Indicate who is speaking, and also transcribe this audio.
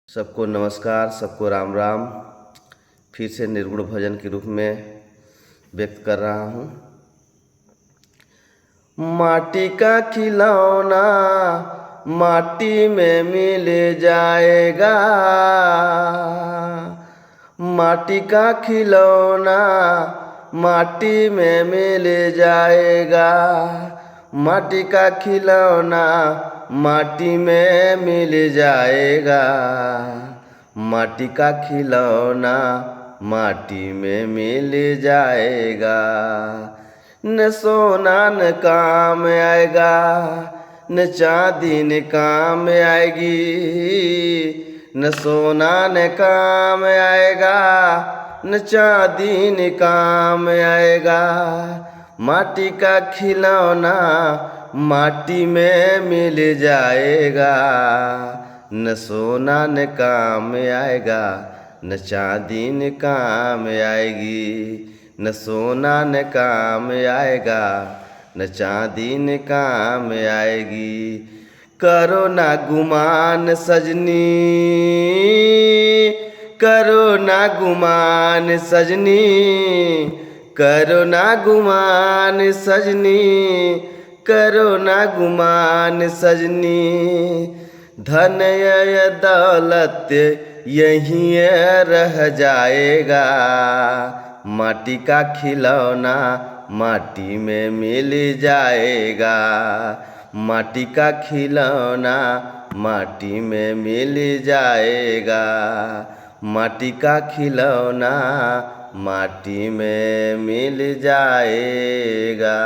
Speaker 1: सबको नमस्कार, सबको राम राम। फिर से निर्गुण भजन के रूप में व्यक्त कर रहा हूँ। माटी का खिलौना माटी में मिल जाएगा, माटी का खिलौना माटी में मिल जाएगा, माटी का खिलौना माटी में मिल जाएगा, माटी का खिलौना माटी में मिल जाएगा। न सोना न काम आएगा, न चांदी न काम आएगी, न सोना न काम आएगा, न चांदी न काम आएगा। माटी का खिलौना माटी में मिल जाएगा, न सोना न काम आएगा, न चांदी न काम आएगी, न सोना न काम आएगा, न चांदी न काम आएगी। करो ना गुमान सजनी, करो ना गुमान सजनी, करो ना गुमान सजनी, करो ना गुमान सजनी। धन या दौलत यहीं रह जाएगा, माटी का खिलौना माटी में मिल जाएगा, माटी का खिलौना माटी में मिल जाएगा, माटी का खिलौना माटी में मिल जाएगा।